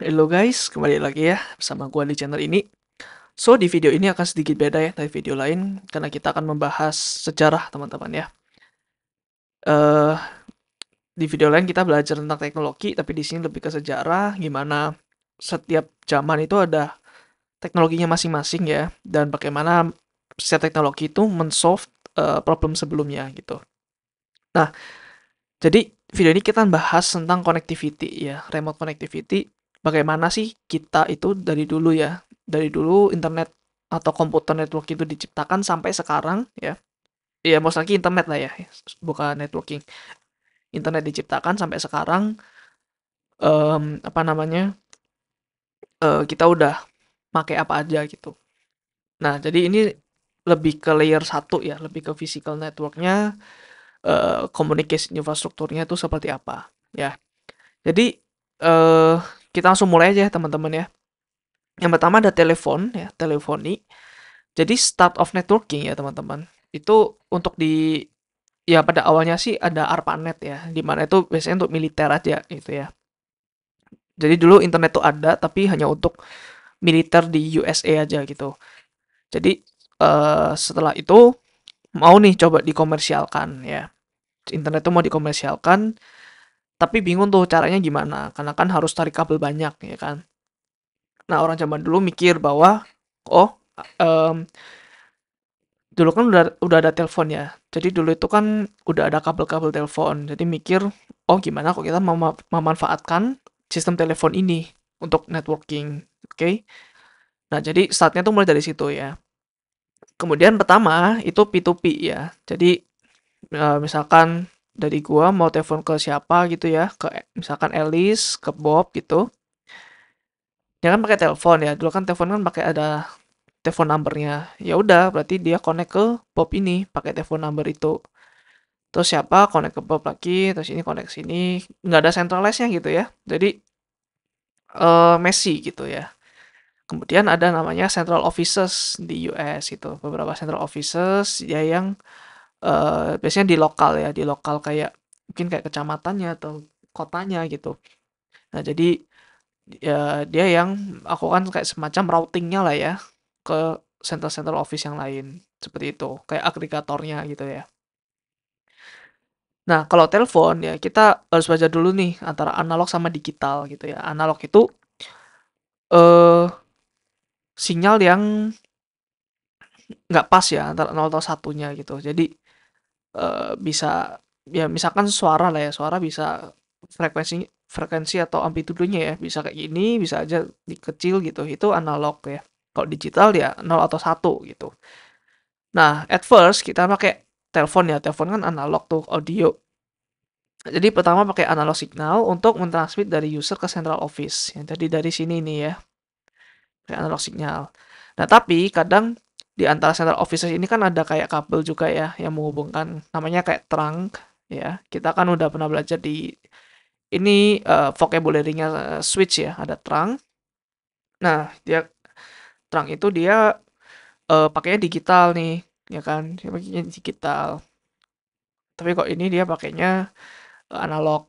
Halo guys, kembali lagi ya bersama gua di channel ini. So, di video ini akan sedikit beda ya dari video lain karena kita akan membahas sejarah teman-teman ya. Eh, di video lain kita belajar tentang teknologi, tapi di sini lebih ke sejarah gimana setiap zaman itu ada teknologinya masing-masing ya dan bagaimana setiap teknologi itu men-solve problem sebelumnya gitu. Nah, jadi video ini kita bahas tentang connectivity ya, remote connectivity. Bagaimana sih kita itu dari dulu ya, dari dulu internet atau komputer network itu diciptakan sampai sekarang ya. Ya mau lagi internet lah ya, bukan networking. Internet diciptakan sampai sekarang, apa namanya, kita udah pakai apa aja gitu. Nah, jadi ini lebih ke layer satu ya, lebih ke physical networknya, communication infrastrukturnya itu seperti apa ya. Jadi, eh kita langsung mulai aja ya teman-teman ya. Yang pertama ada telepon ya, teleponi. Jadi start of networking ya teman-teman. Itu untuk di ya pada awalnya sih ada ARPANET ya, di mana itu biasanya untuk militer aja gitu ya. Jadi dulu internet tuh ada tapi hanya untuk militer di USA aja gitu. Jadi setelah itu mau nih coba dikomersialkan ya. Internet tuh mau dikomersialkan tapi bingung tuh caranya gimana karena kan harus tarik kabel banyak ya kan. Nah, orang zaman dulu mikir bahwa, oh, em, dulu kan udah ada telepon ya. Jadi dulu itu kan udah ada kabel-kabel telepon. Jadi mikir, oh gimana kok kita memanfaatkan sistem telepon ini untuk networking, oke? Nah, jadi startnya tuh mulai dari situ ya. Kemudian pertama itu P2P ya. Jadi misalkan dari gua mau telepon ke siapa gitu ya, ke misalkan Elis, ke Bob gitu. Dia kan pakai telepon ya. Dulu kan telepon kan pakai ada telepon numbernya. Ya udah, berarti dia connect ke Bob ini pakai telepon number itu. Terus siapa connect ke Bob lagi, terus ini connect sini. Nggak ada centralize-nya gitu ya. Jadi messy gitu ya. Kemudian ada namanya central offices di US itu. Beberapa central offices ya yang biasanya di lokal ya, di lokal kayak mungkin kayak kecamatannya atau kotanya gitu. Nah, jadi ya dia yang aku kan kayak semacam routingnya lah ya ke central-central office yang lain. Seperti itu, kayak agregatornya gitu ya. Nah, kalau telepon ya kita harus baca dulu nih antara analog sama digital gitu ya. Analog itu eh sinyal yang nggak pas ya antara 0 atau satunya gitu. Jadi bisa ya misalkan suara lah ya, suara bisa frekuensi frekuensi atau amplitudenya ya bisa kayak gini, bisa aja kecil gitu. Itu analog ya. Kalau digital ya 0 atau satu gitu. Nah, at first kita pakai telepon ya. Telepon kan analog tuh audio. Jadi pertama pakai analog signal untuk mentransmit dari user ke central office. Ya, jadi dari sini nih ya, pakai analog signal. Nah, tapi kadang di antara central offices ini kan ada kayak kabel juga ya yang menghubungkan namanya kayak trunk ya. Kita kan udah pernah belajar di ini vocabulary-nya switch ya, ada trunk. Nah, dia trunk itu dia pakainya digital nih, ya kan? Dia pakainya digital. Tapi kok ini dia pakainya analog.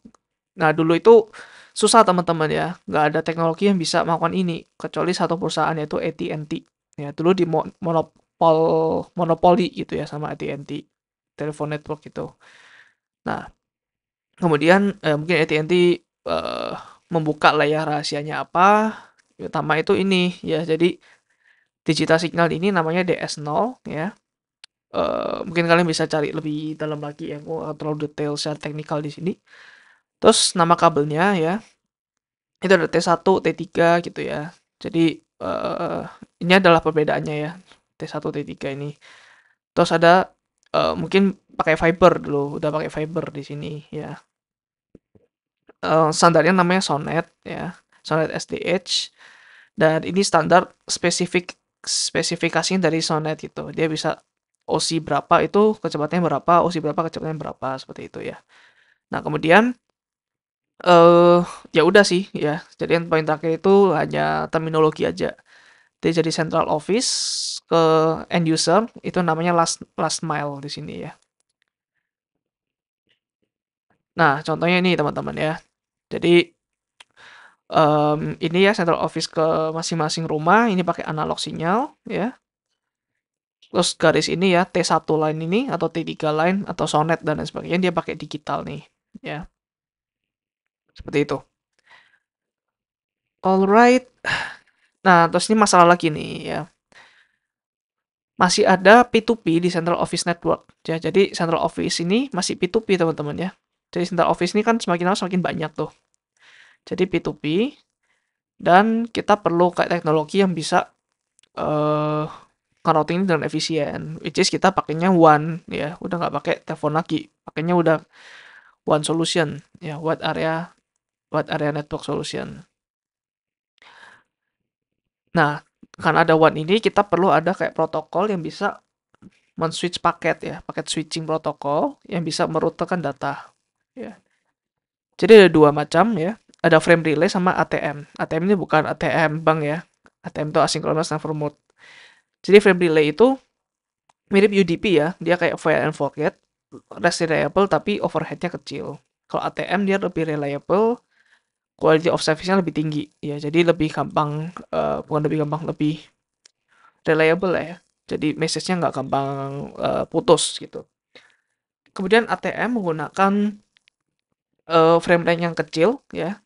Nah, dulu itu susah teman-teman ya. Nggak ada teknologi yang bisa melakukan ini. Kecuali satu perusahaan yaitu AT&T. Ya, dulu di monopoli gitu ya sama AT&T. Telepon network itu. Nah, kemudian mungkin AT&T eh, membuka lah ya rahasianya apa. Utama itu ini ya. Jadi digital signal ini namanya DS0 ya. Mungkin kalian bisa cari lebih dalam lagi ya. Aku nggak terlalu detail secara teknikal di sini. Terus nama kabelnya ya, itu ada T1, T3 gitu ya. Jadi ini adalah perbedaannya ya, T1, T3 ini. Terus ada mungkin pakai fiber dulu, udah pakai fiber di sini ya. Standarnya namanya Sonet ya, Sonet SDH. Dan ini standar spesifikasinya dari Sonet gitu. Dia bisa OSI berapa itu kecepatannya berapa, OSI berapa kecepatannya berapa seperti itu ya. Nah, kemudian eh ya udah sih ya. Jadi yang paling terakhir itu hanya terminologi aja. Dia jadi central office ke end user itu namanya last last mile di sini ya. Nah, contohnya ini teman-teman ya. Jadi ini ya central office ke masing-masing rumah, ini pakai analog sinyal ya. Terus garis ini ya T1 line ini atau T3 line atau Sonet dan lain sebagainya dia pakai digital nih ya. Seperti itu. Alright. Nah, terus ini masalah lagi nih ya. Masih ada P2P di Central Office Network. Ya, jadi Central Office ini masih P2P teman-teman ya. Jadi Central Office ini kan semakin lama semakin banyak tuh. Jadi P2P dan kita perlu kayak teknologi yang bisa routing ini dengan efisien. Which is kita pakainya WAN ya, udah nggak pakai telepon lagi. Pakainya udah WAN solution ya, wide area network solution. Nah, karena ada WAN ini kita perlu ada kayak protokol yang bisa men-switch paket ya, paket switching protokol yang bisa merutekan data ya. Jadi ada dua macam ya, ada frame relay sama ATM. ATM ini bukan ATM bank ya, ATM itu asynchronous transfer mode. Jadi frame relay itu mirip UDP ya, dia kayak fire and forget, less reliable tapi overheadnya kecil. Kalau ATM dia lebih reliable, quality of service-nya lebih tinggi ya, jadi lebih gampang, bukan lebih gampang, lebih reliable ya. Jadi message-nya nggak gampang putus gitu. Kemudian ATM menggunakan frame range yang kecil ya.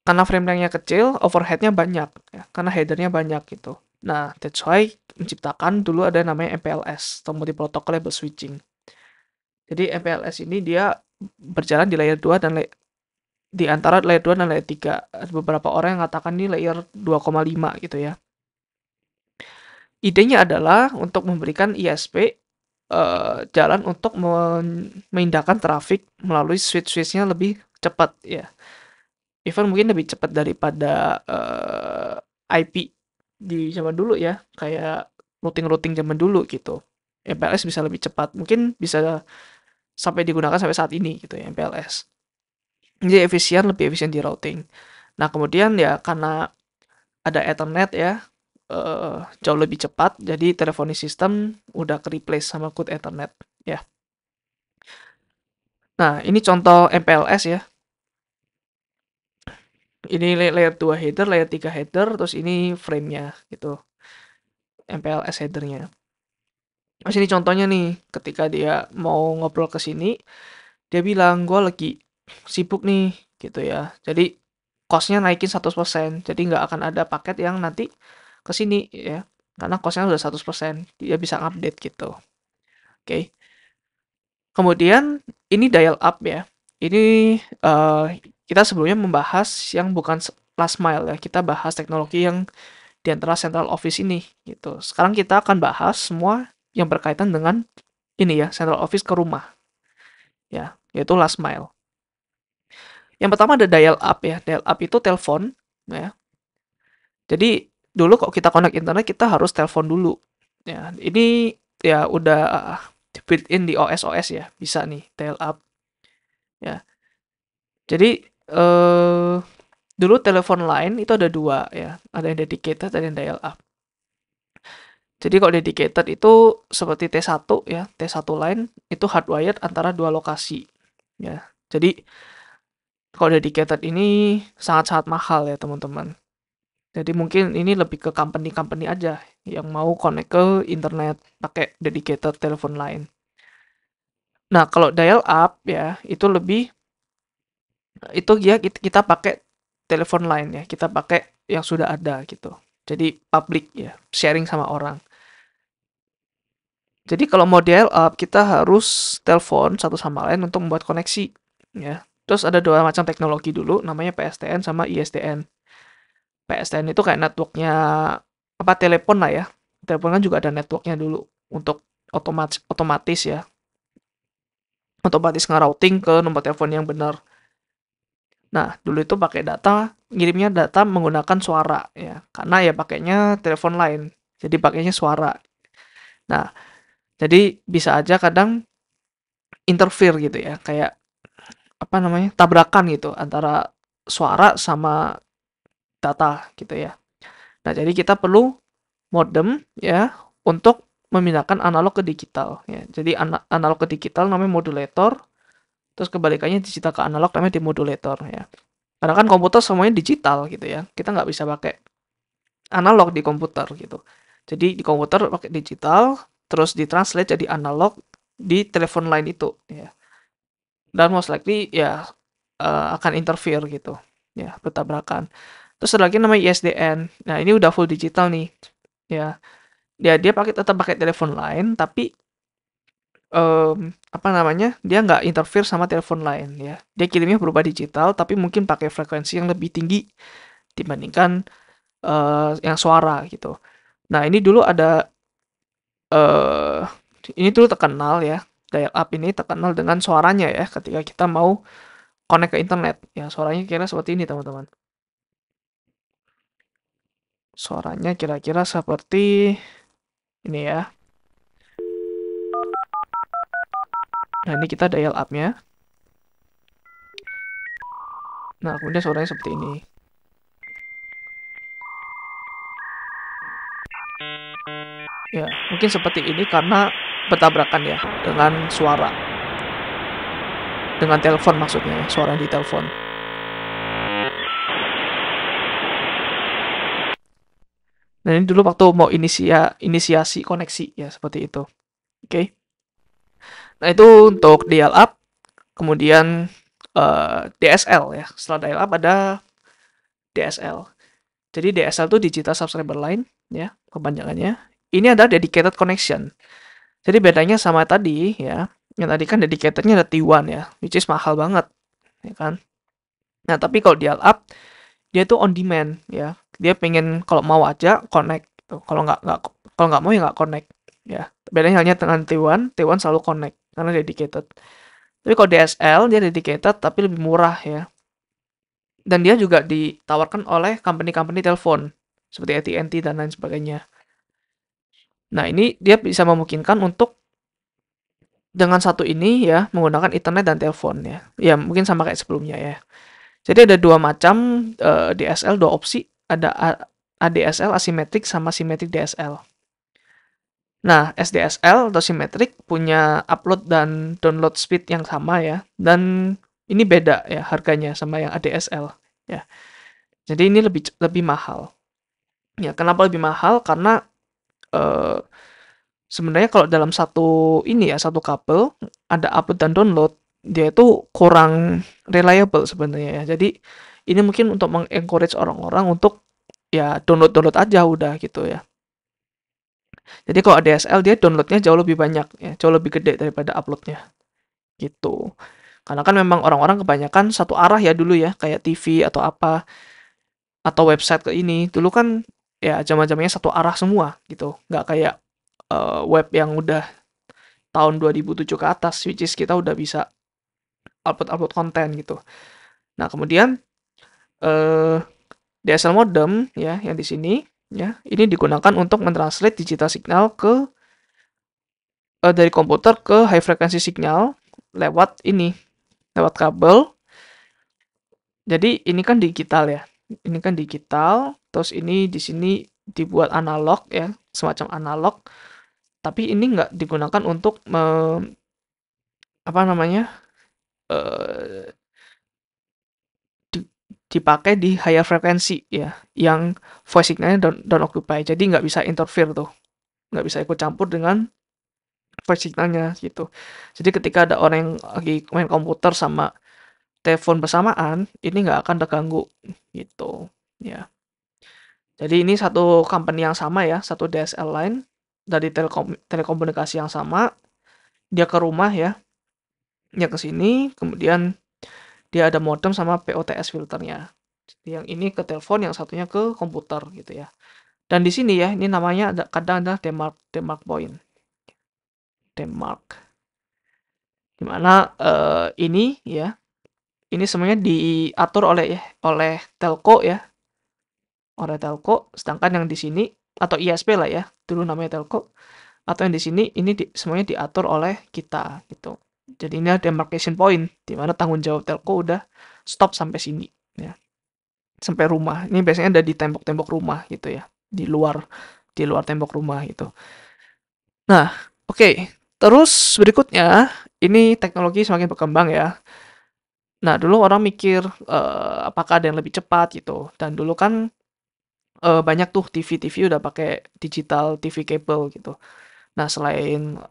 Karena frame range-nya kecil, overhead-nya banyak ya, karena header-nya banyak gitu. Nah, that's why menciptakan dulu ada namanya MPLS atau multi protocol label switching. Jadi MPLS ini dia berjalan di layer 2 dan di antara layer 2 dan layer 3. Ada beberapa orang yang mengatakan ini layer 2,5 gitu ya. Idenya adalah untuk memberikan ISP jalan untuk memindahkan traffic melalui switch-switchnya lebih cepat ya. Even mungkin lebih cepat daripada IP di zaman dulu ya, kayak routing-routing zaman dulu gitu. MPLS bisa lebih cepat, mungkin bisa sampai digunakan sampai saat ini gitu ya MPLS. Jadi lebih efisien di routing. Nah kemudian ya karena ada Ethernet ya, jauh lebih cepat, jadi telephony system udah ke-replace sama Good Ethernet ya. Nah ini contoh MPLS ya. Ini layer 2 header, layer 3 header, terus ini frame-nya gitu. MPLS header-nya. Terus ini contohnya nih, ketika dia mau ngobrol ke sini, dia bilang, gue lagi sibuk nih, gitu ya. Jadi, cost-nya naikin 100%, jadi nggak akan ada paket yang nanti ke sini, ya. Karena cost-nya udah 100%, dia bisa update gitu. Oke. Kemudian, ini dial up ya. Ini kita sebelumnya membahas yang bukan last mile ya. Kita bahas teknologi yang di antara central office ini gitu. Sekarang kita akan bahas semua yang berkaitan dengan ini ya, central office ke rumah. Ya, yaitu last mile. Yang pertama ada dial up ya. Dial up itu telepon ya. Jadi dulu kalau kita connect internet kita harus telepon dulu. Ya, ini ya udah built-in di OS ya, bisa nih dial up. Ya. Jadi dulu telepon line itu ada dua ya, ada yang dedicated, ada yang dial up. Jadi kalau dedicated itu seperti T1 ya, T1 line itu hardwired antara dua lokasi ya. Jadi kalau dedicated ini sangat-sangat mahal ya teman-teman. Jadi mungkin ini lebih ke company-company aja yang mau connect ke internet pakai dedicated telepon line. Nah, kalau dial up ya, itu lebih itu ya kita pakai telepon line ya, kita pakai yang sudah ada gitu. Jadi public ya, sharing sama orang. Jadi kalau mau dial up, kita harus telepon satu sama lain untuk membuat koneksi, ya. Terus ada dua macam teknologi dulu, namanya PSTN sama ISDN. PSTN itu kayak networknya apa telepon lah ya. Telepon kan juga ada networknya dulu untuk otomatis ya. Otomatis nge-routing ke nomor telepon yang benar. Nah, dulu itu pakai data, ngirimnya data menggunakan suara ya. Karena ya pakainya telepon lain. Jadi pakainya suara. Nah, jadi bisa aja kadang interfere gitu ya, kayak apa namanya, tabrakan gitu antara suara sama data gitu ya. Nah, jadi kita perlu modem ya untuk memindahkan analog ke digital ya. Jadi analog ke digital namanya modulator, terus kebalikannya digital ke analog namanya demodulator ya. Karena kan komputer semuanya digital gitu ya. Kita nggak bisa pakai analog di komputer gitu. Jadi di komputer pakai digital, terus ditranslate jadi analog di telepon line itu ya. Dan most likely ya akan interfere gitu. Ya, bertabrakan. Terus ada lagi namanya ISDN. Nah, ini udah full digital nih. Ya. Dia tetap pakai telepon line tapi apa namanya? Dia nggak interfere sama telepon line ya. Dia kirimnya berupa digital tapi mungkin pakai frekuensi yang lebih tinggi dibandingkan yang suara gitu. Nah, eh ini dulu terkenal ya. Dial up ini terkenal dengan suaranya ya ketika kita mau connect ke internet. Ya, suaranya kira seperti ini, teman-teman. Suaranya kira-kira seperti ini ya. Nah, ini kita dial up-nya. Nah, kemudian suaranya seperti ini. Ya, mungkin seperti ini karena bertabrakan ya dengan suara. Dengan telepon maksudnya ya, suara di telepon. Nah, ini dulu waktu mau inisiasi koneksi ya, seperti itu. Oke. Nah, itu untuk dial up, kemudian DSL ya. Setelah dial up ada DSL. Jadi DSL itu Digital Subscriber Line ya, kepanjangannya. Ini adalah dedicated connection. Jadi bedanya sama tadi ya, yang tadi kan dedicatednya ada T1 ya, which is mahal banget, ya kan. Nah, tapi kalau dial up, dia tuh on demand ya. Dia pengen kalau mau aja connect gitu. Kalau nggak mau ya nggak connect ya. Bedanya hanya dengan T1, T1 selalu connect karena dedicated. Tapi kalau DSL dia dedicated tapi lebih murah ya. Dan dia juga ditawarkan oleh company-company telepon seperti AT&T dan lain sebagainya. Nah, ini dia bisa memungkinkan untuk dengan satu ini ya menggunakan internet dan telepon ya. Ya, mungkin sama kayak sebelumnya ya. Jadi ada dua macam DSL, dua opsi. Ada ADSL, asymmetric, sama symmetric DSL. Nah, SDSL atau symmetric punya upload dan download speed yang sama ya. Dan ini beda ya harganya sama yang ADSL ya. Jadi ini lebih mahal. Ya, kenapa lebih mahal? Karena eh, sebenarnya kalau dalam satu kabel ada upload dan download, dia itu kurang reliable sebenarnya ya. Jadi ini mungkin untuk mengencourage orang-orang untuk ya download aja udah gitu ya. Jadi kalau ADSL dia downloadnya jauh lebih banyak ya, jauh lebih gede daripada uploadnya gitu. Karena kan memang orang-orang kebanyakan satu arah ya dulu ya, kayak TV atau apa atau website ke ini. Dulu kan ya zaman-zamannya satu arah semua gitu, nggak kayak web yang udah tahun 2007 ke atas, which is kita udah bisa upload konten gitu. Nah, kemudian eh, DSL modem ya yang di sini ya, ini digunakan untuk mentranslate digital signal dari komputer ke high frequency signal lewat kabel. Jadi ini kan digital ya. Ini kan digital, terus ini di sini dibuat analog ya, semacam analog. Tapi ini nggak digunakan untuk apa namanya? eh dipakai di higher frekuensi ya, yang voice signalnya don't occupy. Jadi nggak bisa interfere tuh, nggak bisa ikut campur dengan voice signalnya gitu. Jadi ketika ada orang yang lagi main komputer sama telepon bersamaan, ini nggak akan terganggu gitu ya. Jadi ini satu company yang sama ya, satu DSL line dari telekomunikasi yang sama, dia ke rumah ya, dia ke sini, kemudian dia ada modem sama POTS filternya. Jadi yang ini ke telepon, yang satunya ke komputer gitu ya. Dan di sini ya, ini namanya kadang ada Denmark point. Denmark. Dimana ini ya, ini semuanya diatur oleh telco ya, oleh telco. Sedangkan yang di sini atau ISP lah ya, dulu namanya telco. Atau yang di sini ini semuanya diatur oleh kita gitu. Jadi ini ada demarcation point di mana tanggung jawab telco udah stop sampai sini ya. Sampai rumah. Ini biasanya ada di tembok-tembok rumah gitu ya. Di luar tembok rumah gitu. Nah, oke. Terus berikutnya, ini teknologi semakin berkembang ya. Nah, dulu orang mikir, apakah ada yang lebih cepat gitu, dan dulu kan, banyak tuh TV-TV udah pakai digital TV kabel gitu. Nah, selain,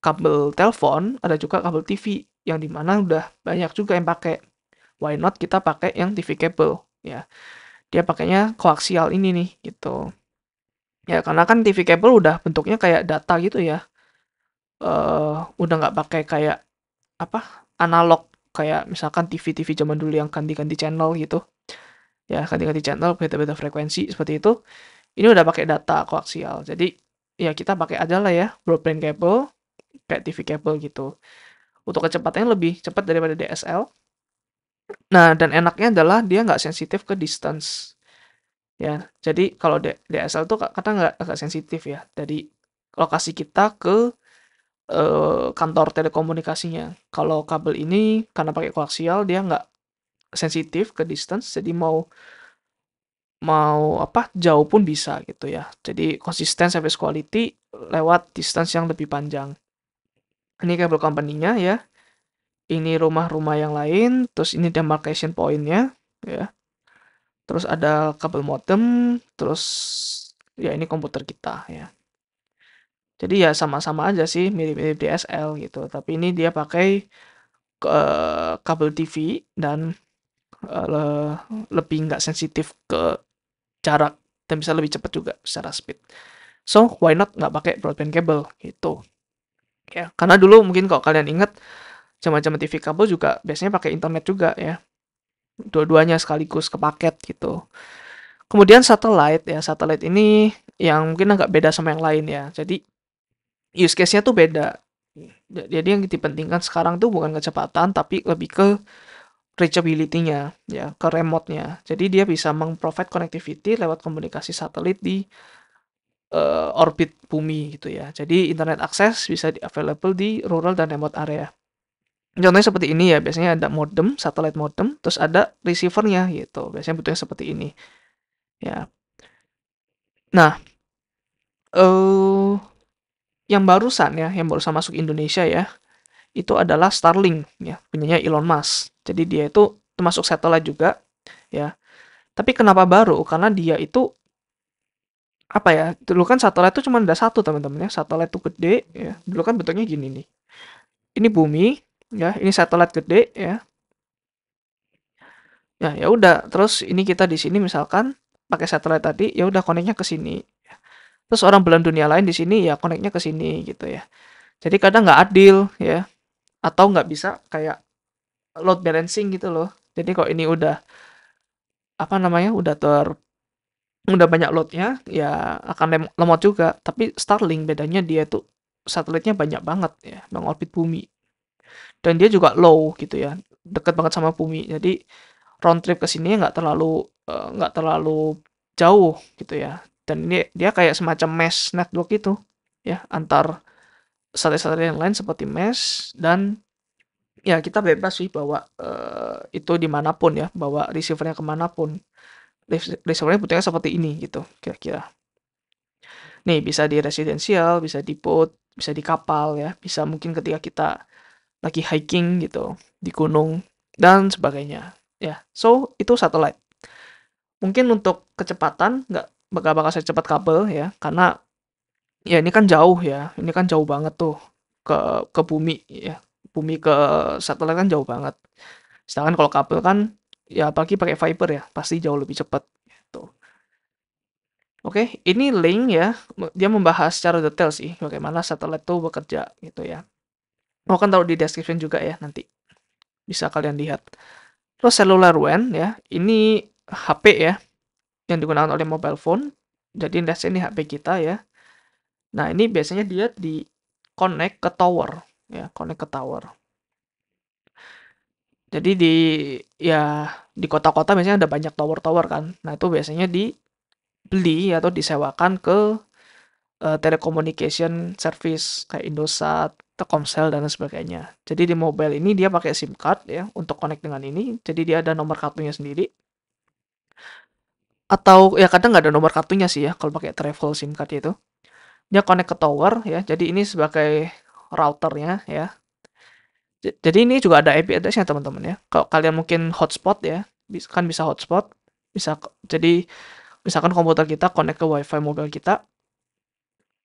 kabel telepon, ada juga kabel TV, yang di mana udah banyak juga yang pakai. Why not kita pakai yang TV kabel, ya. Dia pakainya koaksial ini nih, gitu. Ya, karena kan TV kabel udah bentuknya kayak data gitu ya, udah nggak pakai kayak, apa, analog, kayak misalkan TV-TV zaman dulu yang ganti-ganti channel gitu. Ya, ganti-ganti channel, beda-beda frekuensi, seperti itu. Ini udah pakai data koaksial. Jadi, ya kita pakai aja lah ya, broadband cable, kayak TV kabel gitu. Untuk kecepatannya lebih cepat daripada DSL. Nah, dan enaknya adalah dia nggak sensitif ke distance. Ya, jadi kalau DSL tuh kadang nggak agak sensitif ya. Dari lokasi kita ke kantor telekomunikasinya. Kalau kabel ini karena pakai koaksial dia nggak sensitif ke distance, jadi mau mau apa jauh pun bisa gitu ya. Jadi konsisten service quality lewat distance yang lebih panjang. Ini kabel company-nya ya. Ini rumah-rumah yang lain, terus ini demarcation point-nya ya. Terus ada kabel modem, terus ya ini komputer kita ya. Jadi ya sama-sama aja sih, mirip-mirip DSL gitu. Tapi ini dia pakai kabel TV dan lebih nggak sensitif ke jarak dan bisa lebih cepat juga secara speed. So why not nggak pakai broadband cable gitu? Ya, karena dulu mungkin kalau kalian ingat zaman-zaman TV kabel juga biasanya pakai internet juga ya. Dua-duanya sekaligus kepaket gitu. Kemudian satelit ya, satelit ini yang mungkin agak beda sama yang lain ya. Jadi use case-nya tuh beda. Jadi yang dipentingkan sekarang tuh bukan kecepatan tapi lebih ke reachability-nya ya, ke remote-nya. Jadi dia bisa meng-provide connectivity lewat komunikasi satelit di orbit bumi gitu ya. Jadi internet akses bisa available di rural dan remote area. Contohnya seperti ini ya, biasanya ada modem, satellite modem, terus ada receiver-nya gitu. Biasanya bentuknya seperti ini ya. Nah, eh yang barusan ya, yang barusan masuk Indonesia ya, itu adalah Starlink ya, punyanya Elon Musk. Jadi dia itu termasuk satelit juga ya. Tapi kenapa baru? Karena dia itu apa ya? Dulu kan satelit itu cuma ada satu teman-teman ya. Satelit itu gede ya. Dulu kan bentuknya gini nih. Ini bumi ya, ini satelit gede ya. Ya ya udah, terus ini kita di sini misalkan pakai satelit tadi, ya udah koneknya ke sini. Terus orang belahan dunia lain di sini ya koneknya ke sini gitu ya. Jadi kadang nggak adil ya, atau nggak bisa kayak load balancing gitu loh. Jadi kalau ini udah apa namanya udah banyak loadnya ya akan lemot juga. Tapi Starlink bedanya dia tuh satelitnya banyak banget ya mengorbit bumi dan dia juga low gitu ya, deket banget sama bumi. Jadi round trip ke sini nggak terlalu jauh gitu ya. Dan ini dia kayak semacam mesh network itu ya antar satelit-satelit yang lain seperti mesh dan ya kita bebas sih bawa itu dimanapun ya, bawa receivernya kemanapun. Receivernya bentuknya seperti ini gitu kira-kira. Nih bisa di residensial, bisa di boat, bisa di kapal ya, bisa mungkin ketika kita lagi hiking gitu di gunung dan sebagainya. Ya, so itu satelit. Mungkin untuk kecepatan nggak bakal secepat kabel ya, karena ya ini kan jauh ya, ini kan jauh banget tuh ke bumi ya, bumi ke satelit kan jauh banget. Sedangkan kalau kabel kan ya apalagi pakai fiber ya, pasti jauh lebih cepat. Gitu. Oke, ini link ya, dia membahas secara detail sih bagaimana satelit itu bekerja gitu ya. Mau kan taruh di description juga ya nanti bisa kalian lihat. Terus cellular WAN ya, ini HP ya yang digunakan oleh mobile phone. Jadi ini HP kita ya. Nah, ini biasanya dia di connect ke tower ya, connect ke tower. Jadi di kota-kota biasanya ada banyak tower-tower kan. Nah, itu biasanya dibeli atau disewakan ke telecommunication service kayak Indosat, Telkomsel dan sebagainya. Jadi di mobile ini dia pakai SIM card ya untuk connect dengan ini. Jadi dia ada nomor kartunya sendiri. Atau ya kadang nggak ada nomor kartunya sih ya kalau pakai travel SIM card itu. Dia connect ke tower ya. Jadi ini sebagai routernya ya. Jadi ini juga ada IP address-nya teman-teman ya. Kalau kalian mungkin hotspot ya, kan bisa hotspot, jadi misalkan komputer kita connect ke WiFi mobil kita,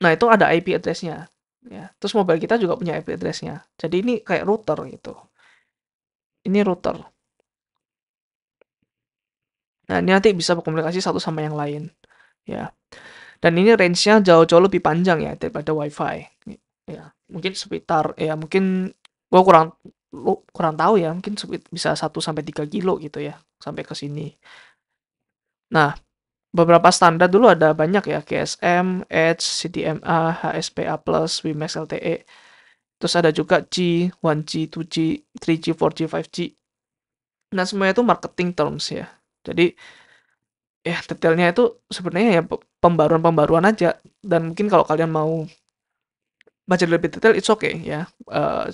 nah itu ada IP address-nya. Ya, terus mobil kita juga punya IP address-nya. Jadi ini kayak router gitu. Ini router. Nah, ini nanti bisa berkomunikasi satu sama yang lain. Ya. Dan ini range-nya jauh-jauh lebih panjang ya daripada WiFi. Ya, mungkin sekitar ya mungkin gua kurang tahu ya, mungkin bisa 1 sampai 3 kilo gitu ya sampai ke sini. Nah, beberapa standar dulu ada banyak ya, GSM, Edge, CDMA, HSPA+, WiMAX LTE. Terus ada juga G, 1G, 2G, 3G, 4G, 5G. Nah, semuanya itu marketing terms ya. Jadi ya detailnya itu sebenarnya ya pembaruan-pembaruan aja, dan mungkin kalau kalian mau baca lebih detail it's okay ya.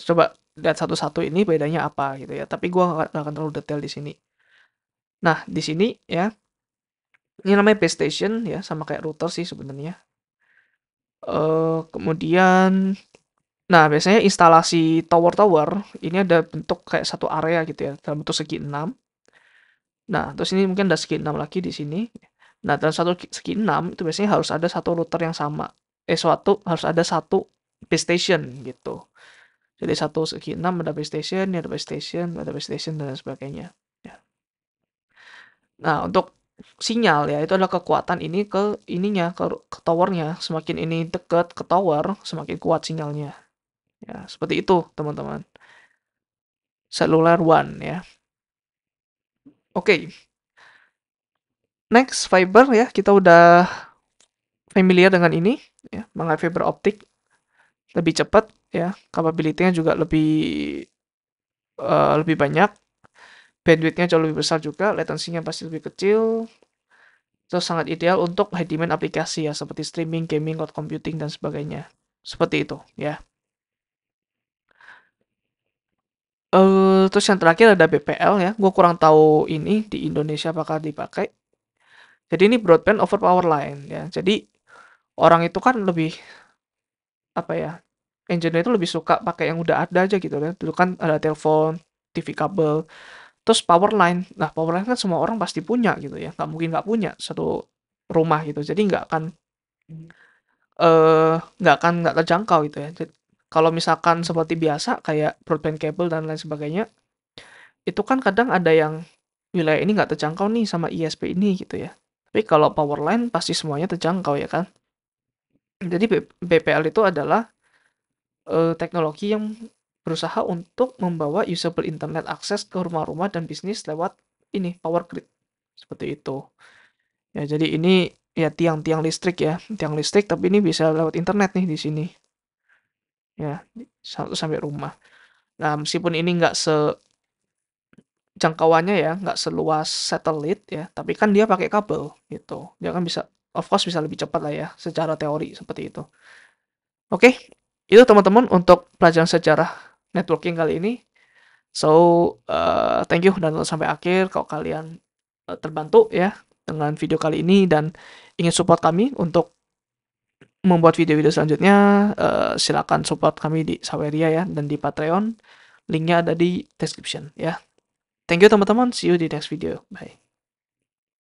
Coba lihat satu-satu ini bedanya apa gitu ya, tapi gua nggak akan terlalu detail di sini. Nah, di sini ya, ini namanya base station ya, sama kayak router sih sebenarnya. Kemudian nah biasanya instalasi tower-tower ini ada bentuk kayak satu area gitu ya, dalam bentuk segi 6. Nah, terus ini mungkin ada segi 6 lagi di sini. Nah, dalam satu segi 6 itu biasanya harus ada satu router yang sama. Harus ada satu base station gitu. Jadi satu segi 6 ada base station, ini ada base station, ada base station dan sebagainya. Ya. Nah, untuk sinyal ya itu adalah kekuatan ini ke ininya ke towernya. Semakin ini dekat ke tower, semakin kuat sinyalnya. Ya, seperti itu, teman-teman. Cellular One ya. Oke. Next, fiber ya. Kita udah familiar dengan ini ya, mengenai fiber optik lebih cepat ya, capability-nya juga lebih banyak, bandwidth-nya jauh lebih besar juga, latency-nya pasti lebih kecil, terus sangat ideal untuk high demand aplikasi ya, seperti streaming, gaming, cloud computing, dan sebagainya. Seperti itu ya. Terus yang terakhir ada BPL ya, gue kurang tahu ini di Indonesia apakah dipakai. Jadi ini broadband over power line ya, jadi orang itu kan lebih apa ya, engineer itu lebih suka pakai yang udah ada aja gitu kan. Dulu kan ada telepon, TV kabel, terus power line. Nah, power line kan semua orang pasti punya gitu ya. Nggak mungkin nggak punya satu rumah gitu. Jadi nggak terjangkau gitu ya. Jadi, kalau misalkan seperti biasa kayak broadband cable dan lain sebagainya, itu kan kadang ada yang wilayah ini nggak terjangkau nih sama ISP ini gitu ya. Tapi kalau power line pasti semuanya terjangkau ya kan. Jadi BPL itu adalah teknologi yang berusaha untuk membawa usable internet akses ke rumah-rumah dan bisnis lewat ini power grid seperti itu ya. Jadi ini ya tiang-tiang listrik ya, tiang listrik, tapi ini bisa lewat internet nih di sini ya, sampai rumah. Nah, meskipun ini nggak jangkauannya ya, nggak seluas satelit ya, tapi kan dia pakai kabel gitu, dia kan bisa, of course bisa lebih cepat lah ya secara teori seperti itu. Oke, itu teman-teman untuk pelajaran sejarah networking kali ini. So, thank you dan nonton sampai akhir. Kalau kalian terbantu ya dengan video kali ini dan ingin support kami untuk membuat video-video selanjutnya, silakan support kami di Saweria ya dan di Patreon. Linknya ada di description ya. Thank you teman-teman. See you di next video. Bye.